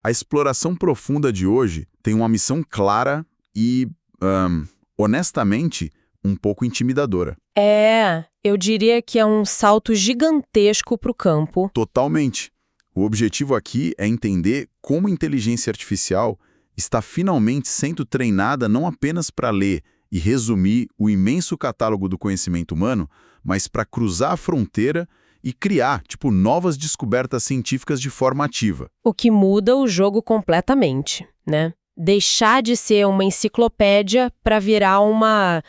A exploração profunda de hoje tem uma missão clara e, honestamente, um pouco intimidadora. Eu diria que é um salto gigantesco para o campo. Totalmente. O objetivo aqui é entender como a inteligência artificial está finalmente sendo treinada não apenas para ler e resumir o imenso catálogo do conhecimento humano, mas para cruzar a fronteira e criar, novas descobertas científicas de forma ativa. O que muda o jogo completamente, né? Deixar de ser uma enciclopédia para virar uma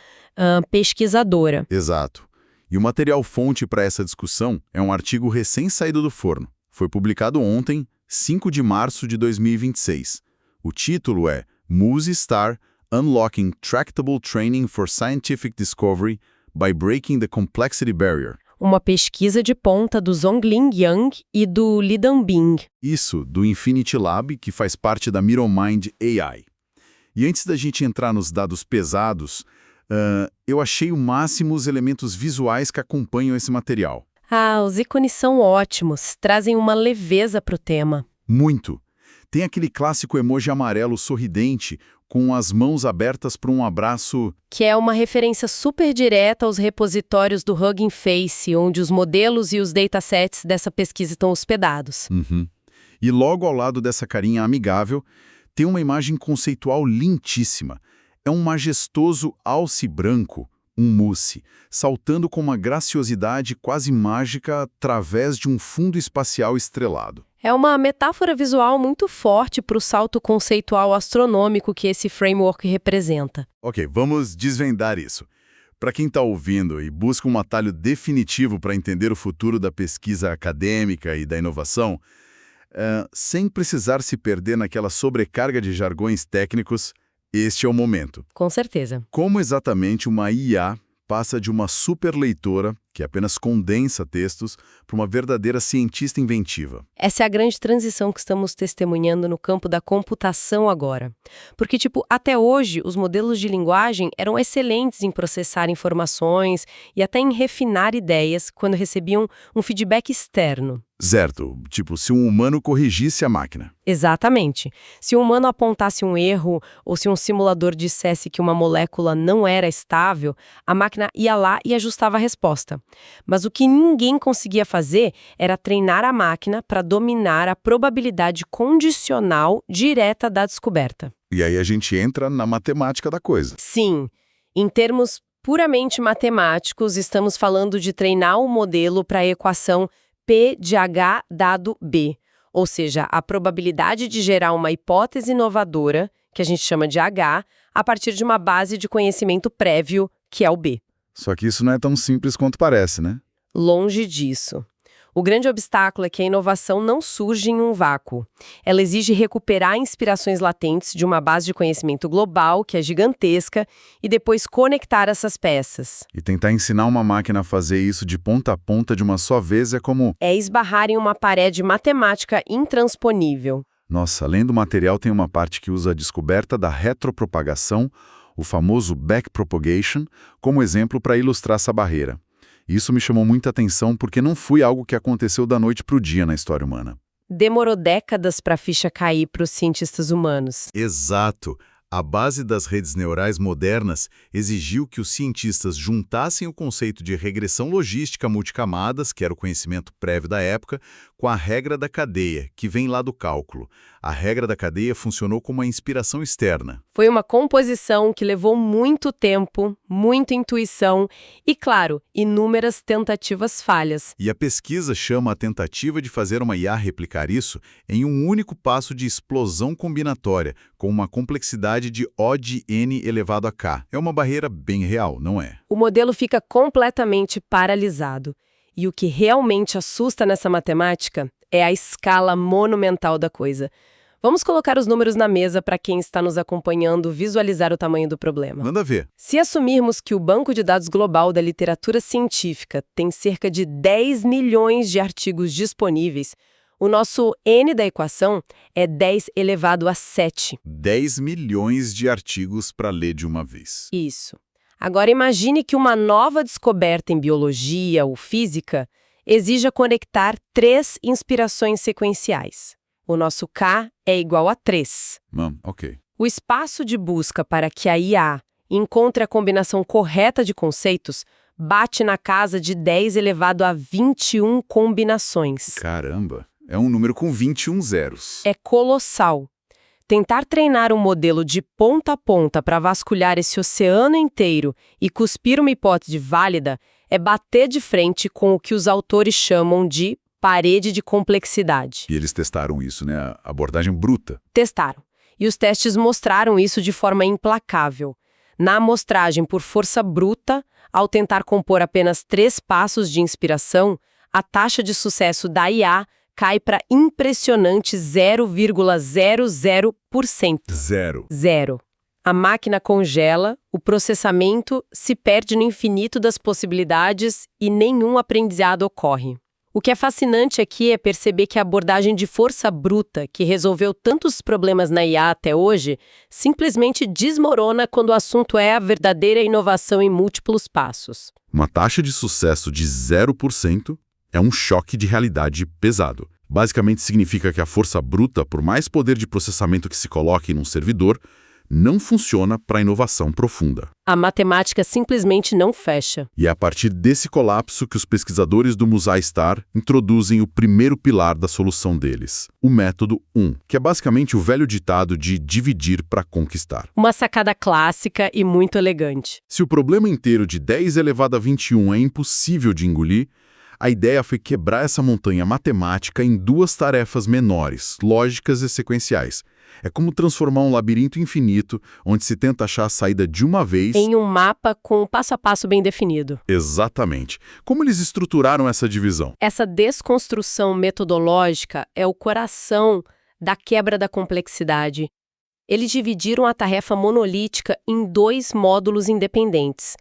pesquisadora. Exato. E o material-fonte para essa discussão é um artigo recém-saído do forno. Foi publicado ontem, 5 de março de 2026. O título é MUSE-STAR Unlocking Tractable Training for Scientific Discovery by Breaking the Complexity Barrier. Uma pesquisa de ponta do Zhongling Yang e do Li Danbing. Isso, do Infinity Lab, que faz parte da MiroMind AI. E antes da gente entrar nos dados pesados, eu achei o máximo os elementos visuais que acompanham esse material. Os ícones são ótimos, trazem uma leveza para o tema. Muito. Tem aquele clássico emoji amarelo sorridente, com as mãos abertas para um abraço... Que é uma referência super direta aos repositórios do Hugging Face, onde os modelos e os datasets dessa pesquisa estão hospedados. E logo ao lado dessa carinha amigável, tem uma imagem conceitual lindíssima. É um majestoso alce branco, um mousse, saltando com uma graciosidade quase mágica através de um fundo espacial estrelado. É uma metáfora visual muito forte para o salto conceitual astronômico que esse framework representa. Ok, vamos desvendar isso. Para quem está ouvindo e busca um atalho definitivo para entender o futuro da pesquisa acadêmica e da inovação, sem precisar se perder naquela sobrecarga de jargões técnicos, este é o momento. Com certeza. Como exatamente uma IA passa de uma superleitora, que apenas condensa textos, para uma verdadeira cientista inventiva. Essa é a grande transição que estamos testemunhando no campo da computação agora. Porque, até hoje, os modelos de linguagem eram excelentes em processar informações e até em refinar ideias quando recebiam um feedback externo. Certo, se um humano corrigisse a máquina. Exatamente. Se um humano apontasse um erro ou se um simulador dissesse que uma molécula não era estável, a máquina ia lá e ajustava a resposta. Mas o que ninguém conseguia fazer era treinar a máquina para dominar a probabilidade condicional direta da descoberta. E aí a gente entra na matemática da coisa. Sim. Em termos puramente matemáticos, estamos falando de treinar o modelo para a equação P de H dado B, ou seja, a probabilidade de gerar uma hipótese inovadora, que a gente chama de H, a partir de uma base de conhecimento prévio, que é o B. Só que isso não é tão simples quanto parece, né? Longe disso. O grande obstáculo é que a inovação não surge em um vácuo. Ela exige recuperar inspirações latentes de uma base de conhecimento global, que é gigantesca, e depois conectar essas peças. E tentar ensinar uma máquina a fazer isso de ponta a ponta de uma só vez é como... É esbarrar em uma parede matemática intransponível. Nossa, além do material tem uma parte que usa a descoberta da retropropagação, o famoso backpropagation, como exemplo para ilustrar essa barreira. Isso me chamou muita atenção porque não foi algo que aconteceu da noite para o dia na história humana. Demorou décadas para a ficha cair para os cientistas humanos. Exato. A base das redes neurais modernas exigiu que os cientistas juntassem o conceito de regressão logística multicamadas, que era o conhecimento prévio da época, com a regra da cadeia, que vem lá do cálculo. A regra da cadeia funcionou como uma inspiração externa. Foi uma composição que levou muito tempo, muita intuição e, claro, inúmeras tentativas falhas. E a pesquisa chama a tentativa de fazer uma IA replicar isso em um único passo de explosão combinatória, com uma complexidade de O de N elevado a K. É uma barreira bem real, não é? O modelo fica completamente paralisado. E o que realmente assusta nessa matemática é a escala monumental da coisa. Vamos colocar os números na mesa para quem está nos acompanhando visualizar o tamanho do problema. Manda ver. Se assumirmos que o banco de dados global da literatura científica tem cerca de 10 milhões de artigos disponíveis, o nosso N da equação é 10 elevado a 7. 10 milhões de artigos para ler de uma vez. Isso. Agora imagine que uma nova descoberta em biologia ou física exija conectar 3 inspirações sequenciais. O nosso K é igual a 3. Ok. O espaço de busca para que a IA encontre a combinação correta de conceitos bate na casa de 10 elevado a 21 combinações. Caramba, é um número com 21 zeros. É colossal. Tentar treinar um modelo de ponta a ponta para vasculhar esse oceano inteiro e cuspir uma hipótese válida é bater de frente com o que os autores chamam de parede de complexidade. E eles testaram isso, né? A abordagem bruta. Testaram. E os testes mostraram isso de forma implacável. Na amostragem por força bruta, ao tentar compor apenas 3 passos de inspiração, a taxa de sucesso da IA cai para impressionante 0,00%. Zero. A máquina congela, o processamento se perde no infinito das possibilidades e nenhum aprendizado ocorre. O que é fascinante aqui é perceber que a abordagem de força bruta, que resolveu tantos problemas na IA até hoje, simplesmente desmorona quando o assunto é a verdadeira inovação em múltiplos passos. Uma taxa de sucesso de 0% é um choque de realidade pesado. Basicamente significa que a força bruta, por mais poder de processamento que se coloque num servidor, não funciona para a inovação profunda. A matemática simplesmente não fecha. E é a partir desse colapso que os pesquisadores do Musai-Star introduzem o primeiro pilar da solução deles, o método 1, que é basicamente o velho ditado de dividir para conquistar. Uma sacada clássica e muito elegante. Se o problema inteiro de 10 elevado a 21 é impossível de engolir, a ideia foi quebrar essa montanha matemática em 2 tarefas menores, lógicas e sequenciais. É como transformar um labirinto infinito, onde se tenta achar a saída de uma vez... em um mapa com um passo a passo bem definido. Exatamente. Como eles estruturaram essa divisão? Essa desconstrução metodológica é o coração da quebra da complexidade. Eles dividiram a tarefa monolítica em 2 módulos independentes.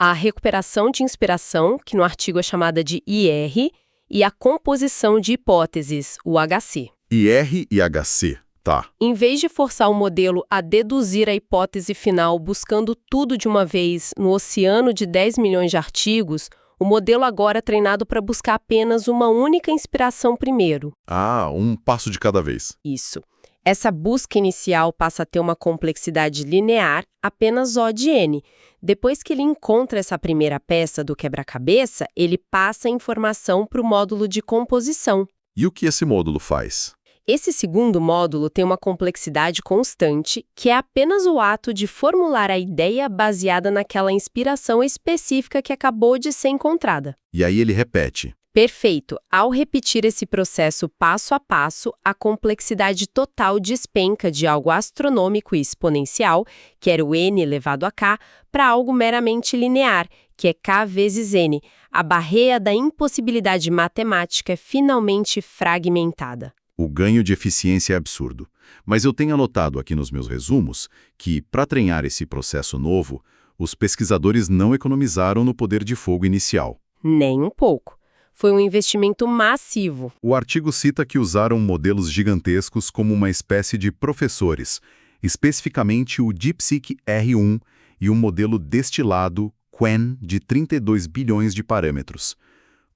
A recuperação de inspiração, que no artigo é chamada de IR, e a composição de hipóteses, o HC. IR e HC. Tá. Em vez de forçar o modelo a deduzir a hipótese final buscando tudo de uma vez no oceano de 10 milhões de artigos, o modelo agora é treinado para buscar apenas uma única inspiração primeiro. Ah, um passo de cada vez. Isso. Essa busca inicial passa a ter uma complexidade linear, apenas O de N. Depois que ele encontra essa primeira peça do quebra-cabeça, ele passa a informação para o módulo de composição. E o que esse módulo faz? Esse segundo módulo tem uma complexidade constante, que é apenas o ato de formular a ideia baseada naquela inspiração específica que acabou de ser encontrada. E aí ele repete. Perfeito. Ao repetir esse processo passo a passo, a complexidade total despenca de algo astronômico e exponencial, que era o n elevado a k, para algo meramente linear, que é k vezes n. A barreira da impossibilidade matemática é finalmente fragmentada. O ganho de eficiência é absurdo. Mas eu tenho anotado aqui nos meus resumos que, para treinar esse processo novo, os pesquisadores não economizaram no poder de fogo inicial. Nem um pouco. Foi um investimento massivo. O artigo cita que usaram modelos gigantescos como uma espécie de professores, especificamente o DeepSeek R1 e um modelo destilado Qwen de 32 bilhões de parâmetros.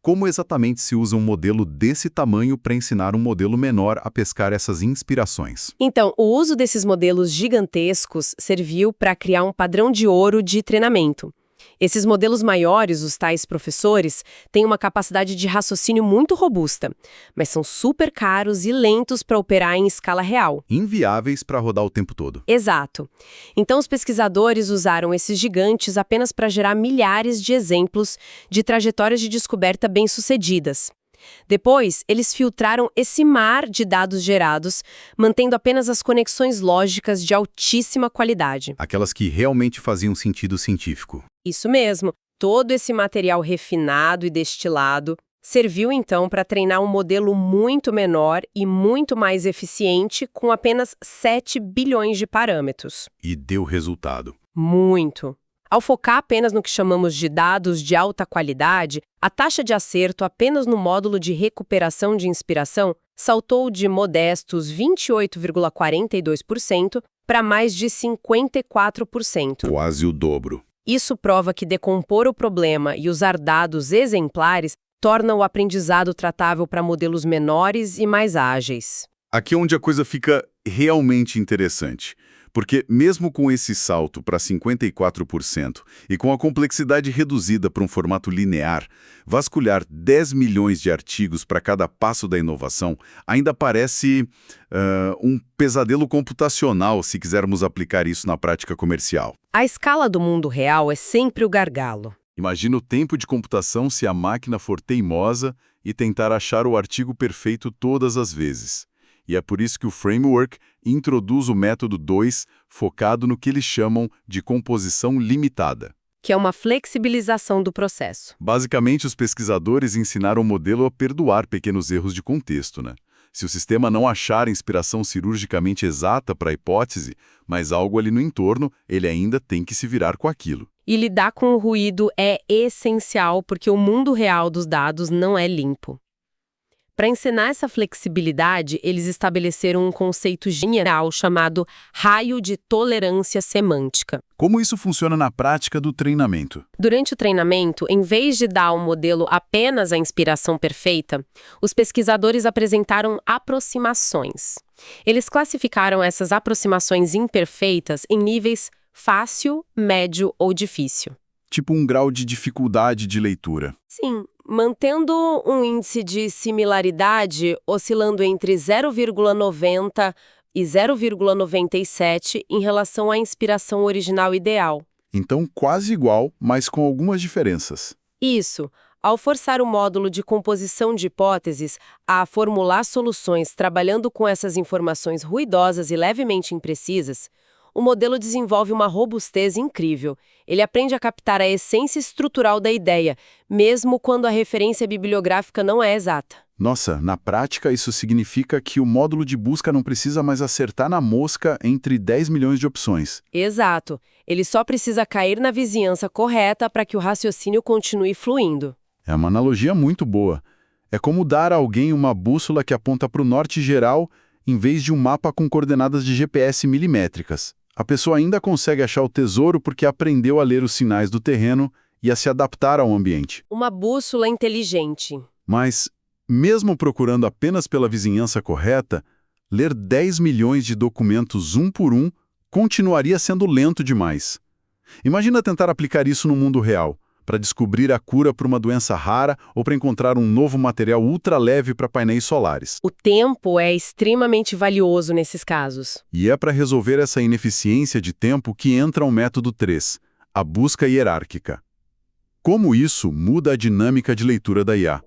Como exatamente se usa um modelo desse tamanho para ensinar um modelo menor a pescar essas inspirações? Então, o uso desses modelos gigantescos serviu para criar um padrão de ouro de treinamento. Esses modelos maiores, os tais professores, têm uma capacidade de raciocínio muito robusta, mas são super caros e lentos para operar em escala real. Inviáveis para rodar o tempo todo. Exato. Então, os pesquisadores usaram esses gigantes apenas para gerar milhares de exemplos de trajetórias de descoberta bem-sucedidas. Depois, eles filtraram esse mar de dados gerados, mantendo apenas as conexões lógicas de altíssima qualidade. Aquelas que realmente faziam sentido científico. Isso mesmo. Todo esse material refinado e destilado serviu, então, para treinar um modelo muito menor e muito mais eficiente com apenas 7 bilhões de parâmetros. E deu resultado. Muito. Ao focar apenas no que chamamos de dados de alta qualidade, a taxa de acerto apenas no módulo de recuperação de inspiração saltou de modestos 28,42% para mais de 54%. Quase o dobro. Isso prova que decompor o problema e usar dados exemplares torna o aprendizado tratável para modelos menores e mais ágeis. Aqui é onde a coisa fica realmente interessante. Porque mesmo com esse salto para 54% e com a complexidade reduzida para um formato linear, vasculhar 10 milhões de artigos para cada passo da inovação ainda parece um pesadelo computacional se quisermos aplicar isso na prática comercial. A escala do mundo real é sempre o gargalo. Imagina o tempo de computação se a máquina for teimosa e tentar achar o artigo perfeito todas as vezes. E é por isso que o framework introduz o método 2, focado no que eles chamam de composição limitada. Que é uma flexibilização do processo. Basicamente, os pesquisadores ensinaram o modelo a perdoar pequenos erros de contexto, né? Se o sistema não achar inspiração cirurgicamente exata para a hipótese, mas algo ali no entorno, ele ainda tem que se virar com aquilo. E lidar com o ruído é essencial porque o mundo real dos dados não é limpo. Para ensinar essa flexibilidade, eles estabeleceram um conceito geral chamado raio de tolerância semântica. Como isso funciona na prática do treinamento? Durante o treinamento, em vez de dar ao modelo apenas a inspiração perfeita, os pesquisadores apresentaram aproximações. Eles classificaram essas aproximações imperfeitas em níveis fácil, médio ou difícil. Tipo um grau de dificuldade de leitura. Sim, mantendo um índice de similaridade oscilando entre 0,90 e 0,97 em relação à inspiração original ideal. Então, quase igual, mas com algumas diferenças. Isso. Ao forçar o módulo de composição de hipóteses a formular soluções trabalhando com essas informações ruidosas e levemente imprecisas, o modelo desenvolve uma robustez incrível. Ele aprende a captar a essência estrutural da ideia, mesmo quando a referência bibliográfica não é exata. Nossa, na prática isso significa que o módulo de busca não precisa mais acertar na mosca entre 10 milhões de opções. Exato. Ele só precisa cair na vizinhança correta para que o raciocínio continue fluindo. É uma analogia muito boa. É como dar a alguém uma bússola que aponta para o norte geral em vez de um mapa com coordenadas de GPS milimétricas. A pessoa ainda consegue achar o tesouro porque aprendeu a ler os sinais do terreno e a se adaptar ao ambiente. Uma bússola inteligente. Mas, mesmo procurando apenas pela vizinhança correta, ler 10 milhões de documentos um por um continuaria sendo lento demais. Imagina tentar aplicar isso no mundo real, para descobrir a cura para uma doença rara ou para encontrar um novo material ultraleve para painéis solares. O tempo é extremamente valioso nesses casos. E é para resolver essa ineficiência de tempo que entra o método 3, a busca hierárquica. Como isso muda a dinâmica de leitura da IA?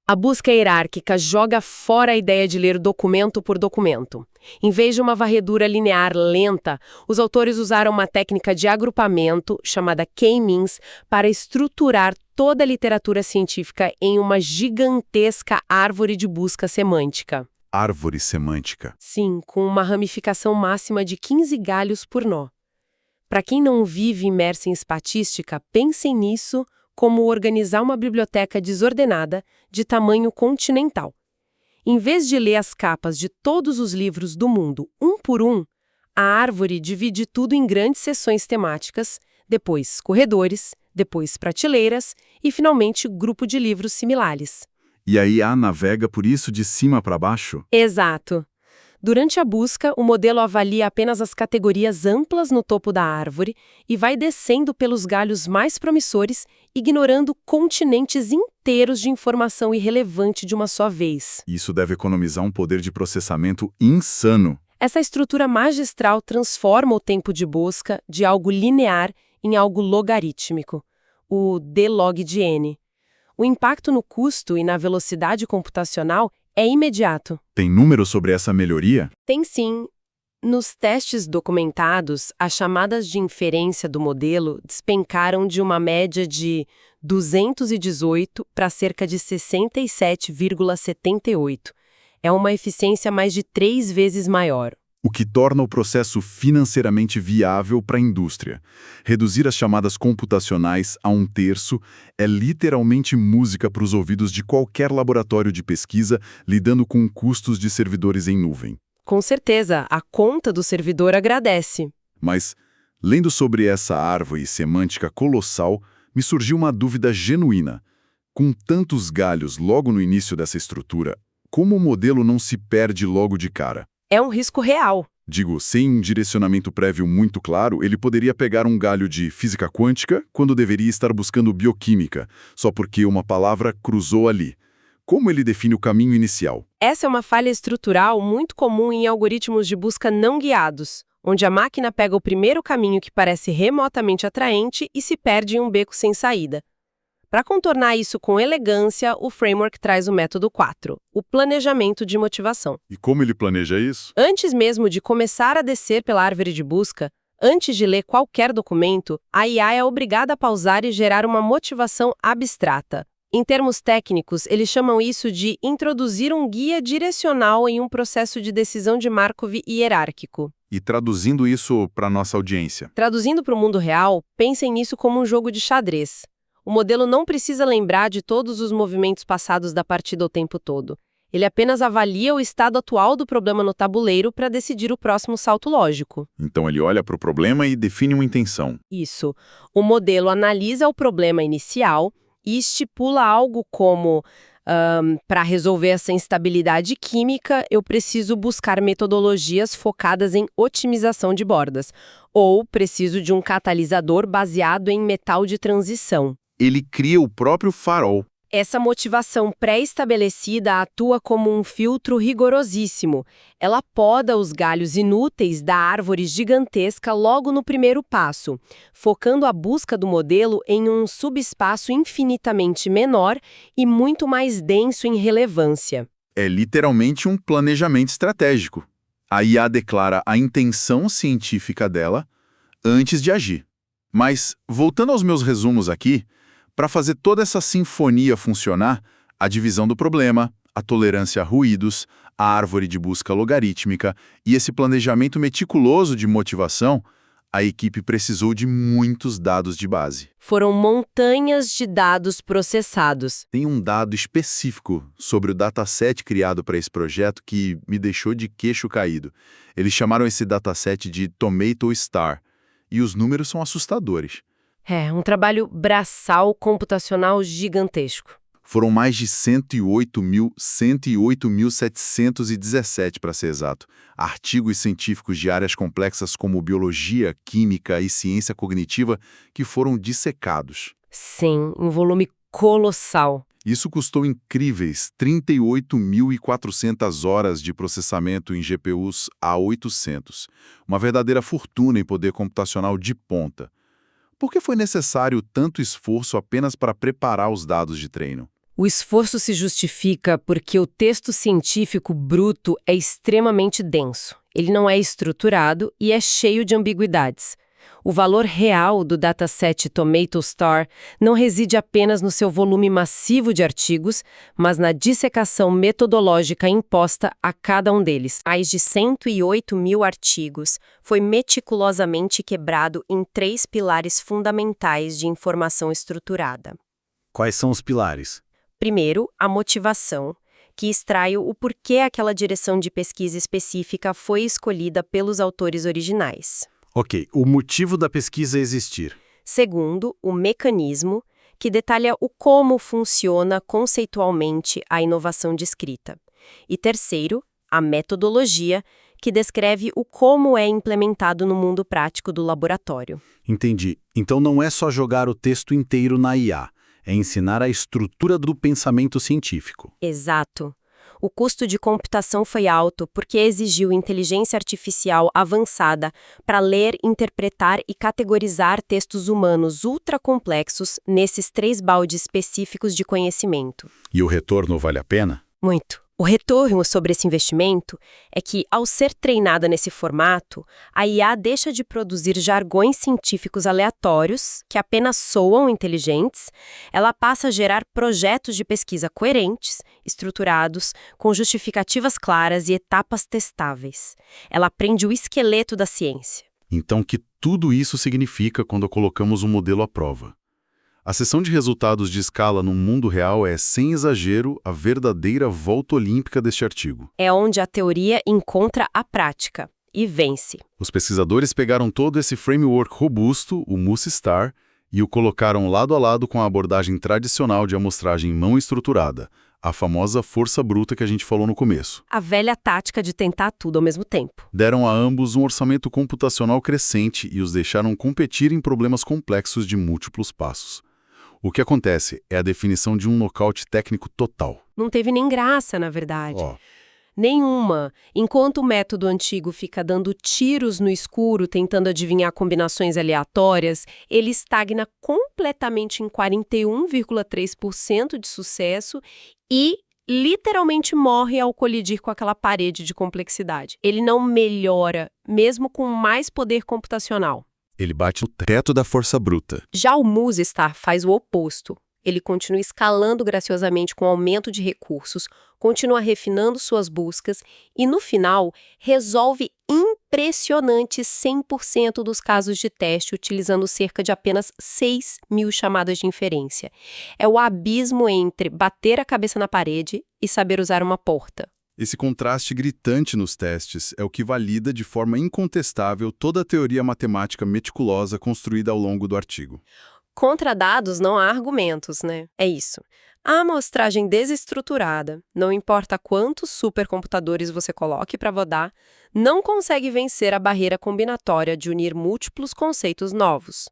A busca hierárquica joga fora a ideia de ler documento por documento. Em vez de uma varredura linear lenta, os autores usaram uma técnica de agrupamento, chamada K-means, para estruturar toda a literatura científica em uma gigantesca árvore de busca semântica. Árvore semântica. Sim, com uma ramificação máxima de 15 galhos por nó. Para quem não vive imerso em estatística, pensem nisso como organizar uma biblioteca desordenada de tamanho continental. Em vez de ler as capas de todos os livros do mundo um por um, a árvore divide tudo em grandes seções temáticas, depois corredores, depois prateleiras e, finalmente, grupo de livros similares. E a IA navega por isso de cima para baixo? Exato. Durante a busca, o modelo avalia apenas as categorias amplas no topo da árvore e vai descendo pelos galhos mais promissores, ignorando continentes inteiros de informação irrelevante de uma só vez. Isso deve economizar um poder de processamento insano. Essa estrutura magistral transforma o tempo de busca de algo linear em algo logarítmico, o d-log de n. O impacto no custo e na velocidade computacional é imediato. Tem números sobre essa melhoria? Tem sim. Nos testes documentados, as chamadas de inferência do modelo despencaram de uma média de 218 para cerca de 67,78. É uma eficiência mais de 3 vezes maior. O que torna o processo financeiramente viável para a indústria. Reduzir as chamadas computacionais a 1/3 é literalmente música para os ouvidos de qualquer laboratório de pesquisa lidando com custos de servidores em nuvem. Com certeza, a conta do servidor agradece. Mas, lendo sobre essa árvore semântica colossal, me surgiu uma dúvida genuína. Com tantos galhos logo no início dessa estrutura, como o modelo não se perde logo de cara? É um risco real. Digo, sem um direcionamento prévio muito claro, ele poderia pegar um galho de física quântica quando deveria estar buscando bioquímica, só porque uma palavra cruzou ali. Como ele define o caminho inicial? Essa é uma falha estrutural muito comum em algoritmos de busca não guiados, onde a máquina pega o primeiro caminho que parece remotamente atraente e se perde em um beco sem saída. Para contornar isso com elegância, o framework traz o método 4, o planejamento de motivação. E como ele planeja isso? Antes mesmo de começar a descer pela árvore de busca, antes de ler qualquer documento, a IA é obrigada a pausar e gerar uma motivação abstrata. Em termos técnicos, eles chamam isso de introduzir um guia direcional em um processo de decisão de Markov hierárquico. E traduzindo isso para nossa audiência? Traduzindo para o mundo real, pensem nisso como um jogo de xadrez. O modelo não precisa lembrar de todos os movimentos passados da partida o tempo todo. Ele apenas avalia o estado atual do problema no tabuleiro para decidir o próximo salto lógico. Então ele olha para o problema e define uma intenção. Isso. O modelo analisa o problema inicial e estipula algo como: para resolver essa instabilidade química, eu preciso buscar metodologias focadas em otimização de bordas. Ou preciso de um catalisador baseado em metal de transição. Ele cria o próprio farol. Essa motivação pré-estabelecida atua como um filtro rigorosíssimo. Ela poda os galhos inúteis da árvore gigantesca logo no primeiro passo, focando a busca do modelo em um subespaço infinitamente menor e muito mais denso em relevância. É literalmente um planejamento estratégico. A IA declara a intenção científica dela antes de agir. Mas, voltando aos meus resumos aqui, para fazer toda essa sinfonia funcionar, a divisão do problema, a tolerância a ruídos, a árvore de busca logarítmica e esse planejamento meticuloso de motivação, a equipe precisou de muitos dados de base. Foram montanhas de dados processados. Tem um dado específico sobre o dataset criado para esse projeto que me deixou de queixo caído. Eles chamaram esse dataset de Tomato Star, e os números são assustadores. É, um trabalho braçal computacional gigantesco. Foram mais de 108.717, para ser exato, artigos científicos de áreas complexas como biologia, química e ciência cognitiva que foram dissecados. Sim, um volume colossal. Isso custou incríveis 38.400 horas de processamento em GPUs A800, uma verdadeira fortuna em poder computacional de ponta. Por que foi necessário tanto esforço apenas para preparar os dados de treino? O esforço se justifica porque o texto científico bruto é extremamente denso. Ele não é estruturado e é cheio de ambiguidades. O valor real do dataset Tomato Star não reside apenas no seu volume massivo de artigos, mas na dissecação metodológica imposta a cada um deles. Mais de 108 mil artigos foi meticulosamente quebrado em 3 pilares fundamentais de informação estruturada. Quais são os pilares? Primeiro, a motivação, que extrai o porquê aquela direção de pesquisa específica foi escolhida pelos autores originais. Ok, o motivo da pesquisa existir. Segundo, o mecanismo, que detalha o como funciona conceitualmente a inovação descrita. E terceiro, a metodologia, que descreve o como é implementado no mundo prático do laboratório. Entendi. Então não é só jogar o texto inteiro na IA, é ensinar a estrutura do pensamento científico. Exato. O custo de computação foi alto porque exigiu inteligência artificial avançada para ler, interpretar e categorizar textos humanos ultracomplexos nesses 3 baldes específicos de conhecimento. E o retorno vale a pena? Muito. O retorno sobre esse investimento é que, ao ser treinada nesse formato, a IA deixa de produzir jargões científicos aleatórios, que apenas soam inteligentes, ela passa a gerar projetos de pesquisa coerentes, estruturados, com justificativas claras e etapas testáveis. Ela aprende o esqueleto da ciência. Então, o que tudo isso significa quando colocamos um modelo à prova? A seção de resultados de escala no mundo real é, sem exagero, a verdadeira volta olímpica deste artigo. É onde a teoria encontra a prática e vence. Os pesquisadores pegaram todo esse framework robusto, o MuSStar, e o colocaram lado a lado com a abordagem tradicional de amostragem não estruturada, a famosa força bruta que a gente falou no começo. A velha tática de tentar tudo ao mesmo tempo. Deram a ambos um orçamento computacional crescente e os deixaram competir em problemas complexos de múltiplos passos. O que acontece é a definição de um nocaute técnico total. Não teve nem graça, na verdade. Ó, Nenhuma. Enquanto o método antigo fica dando tiros no escuro, tentando adivinhar combinações aleatórias, ele estagna completamente em 41,3% de sucesso e literalmente morre ao colidir com aquela parede de complexidade. Ele não melhora, mesmo com mais poder computacional. ele bate no teto da força bruta. Já o Musestar faz o oposto. Ele continua escalando graciosamente com aumento de recursos, continua refinando suas buscas e, no final, resolve impressionantes 100% dos casos de teste utilizando cerca de apenas 6.000 chamadas de inferência. É o abismo entre bater a cabeça na parede e saber usar uma porta. Esse contraste gritante nos testes é o que valida de forma incontestável toda a teoria matemática meticulosa construída ao longo do artigo. Contra dados não há argumentos, né? É isso. A amostragem desestruturada, não importa quantos supercomputadores você coloque para rodar, não consegue vencer a barreira combinatória de unir múltiplos conceitos novos.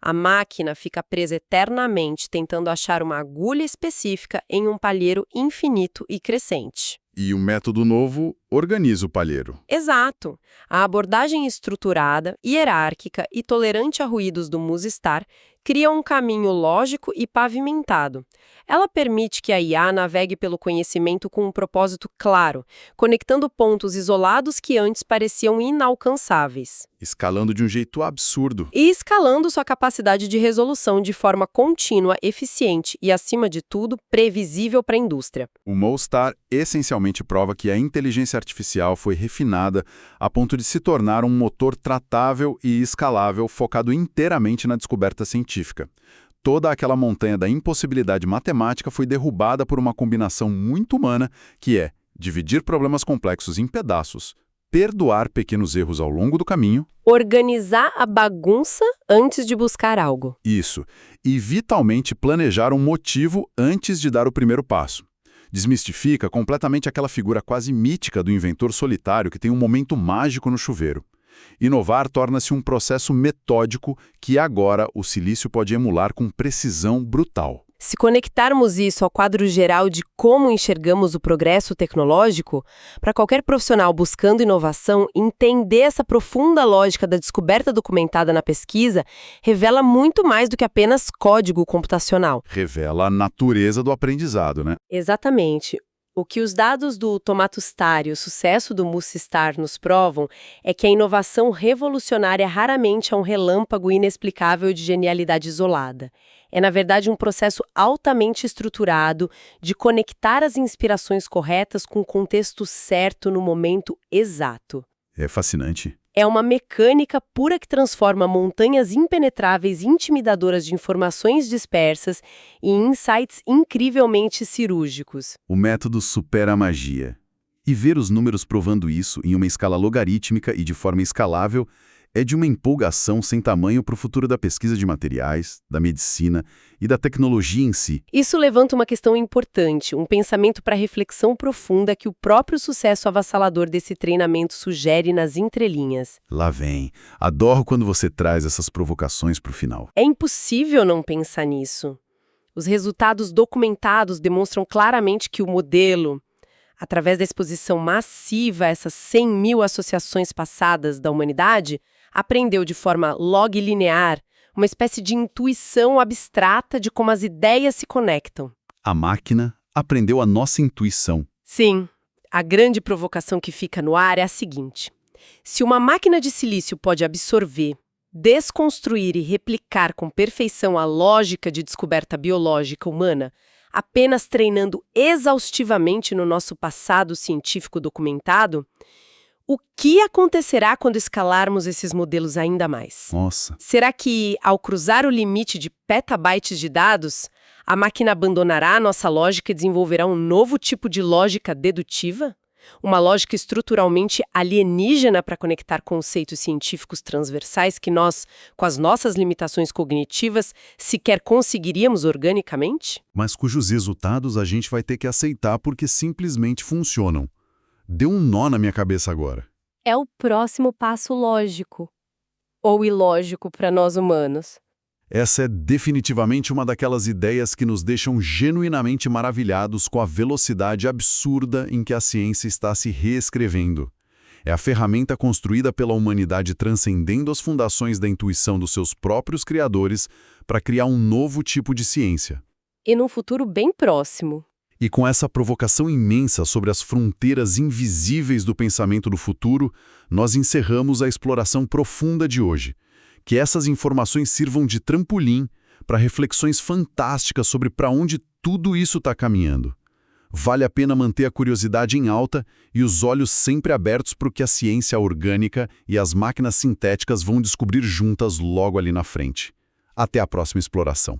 A máquina fica presa eternamente tentando achar uma agulha específica em um palheiro infinito e crescente. E o método novo organiza o palheiro. Exato. A abordagem estruturada, hierárquica e tolerante a ruídos do Musestar cria um caminho lógico e pavimentado. Ela permite que a IA navegue pelo conhecimento com um propósito claro, conectando pontos isolados que antes pareciam inalcançáveis. Escalando de um jeito absurdo. E escalando sua capacidade de resolução de forma contínua, eficiente e, acima de tudo, previsível para a indústria. O Mostar essencialmente prova que a inteligência artificial foi refinada a ponto de se tornar um motor tratável e escalável focado inteiramente na descoberta científica. Toda aquela montanha da impossibilidade matemática foi derrubada por uma combinação muito humana, que é dividir problemas complexos em pedaços, perdoar pequenos erros ao longo do caminho, Organizar a bagunça antes de buscar algo. isso, e vitalmente planejar um motivo antes de dar o primeiro passo. Desmistifica completamente aquela figura quase mítica do inventor solitário que tem um momento mágico no chuveiro. Inovar torna-se um processo metódico que agora o Silício pode emular com precisão brutal. Se conectarmos isso ao quadro geral de como enxergamos o progresso tecnológico, para qualquer profissional buscando inovação, entender essa profunda lógica da descoberta documentada na pesquisa revela muito mais do que apenas código computacional. Revela a natureza do aprendizado, né? Exatamente. O que os dados do Tomatostar e o sucesso do Musestar nos provam é que a inovação revolucionária raramente é um relâmpago inexplicável de genialidade isolada. É, na verdade, um processo altamente estruturado de conectar as inspirações corretas com o contexto certo no momento exato. É fascinante. É uma mecânica pura que transforma montanhas impenetráveis e intimidadoras de informações dispersas em insights incrivelmente cirúrgicos. O método supera a magia. E ver os números provando isso em uma escala logarítmica e de forma escalável é de uma empolgação sem tamanho para o futuro da pesquisa de materiais, da medicina e da tecnologia em si. Isso levanta uma questão importante, um pensamento para reflexão profunda que o próprio sucesso avassalador desse treinamento sugere nas entrelinhas. Lá vem. Adoro quando você traz essas provocações para o final. É impossível não pensar nisso. Os resultados documentados demonstram claramente que o modelo, através da exposição massiva a essas 100.000 associações passadas da humanidade, aprendeu de forma log-linear uma espécie de intuição abstrata de como as ideias se conectam. A máquina aprendeu a nossa intuição. Sim, a grande provocação que fica no ar é a seguinte: se uma máquina de silício pode absorver, desconstruir e replicar com perfeição a lógica de descoberta biológica humana, apenas treinando exaustivamente no nosso passado científico documentado, o que acontecerá quando escalarmos esses modelos ainda mais? Nossa. Será que, ao cruzar o limite de petabytes de dados, a máquina abandonará a nossa lógica e desenvolverá um novo tipo de lógica dedutiva? Uma lógica estruturalmente alienígena para conectar conceitos científicos transversais que nós, com as nossas limitações cognitivas, sequer conseguiríamos organicamente? Mas cujos resultados a gente vai ter que aceitar porque simplesmente funcionam. Deu um nó na minha cabeça agora. É o próximo passo lógico. Ou ilógico para nós humanos. Essa é definitivamente uma daquelas ideias que nos deixam genuinamente maravilhados com a velocidade absurda em que a ciência está se reescrevendo. É a ferramenta construída pela humanidade transcendendo as fundações da intuição dos seus próprios criadores para criar um novo tipo de ciência. E num futuro bem próximo. E com essa provocação imensa sobre as fronteiras invisíveis do pensamento do futuro, nós encerramos a exploração profunda de hoje. Que essas informações sirvam de trampolim para reflexões fantásticas sobre para onde tudo isso está caminhando. Vale a pena manter a curiosidade em alta e os olhos sempre abertos para o que a ciência orgânica e as máquinas sintéticas vão descobrir juntas logo ali na frente. Até a próxima exploração.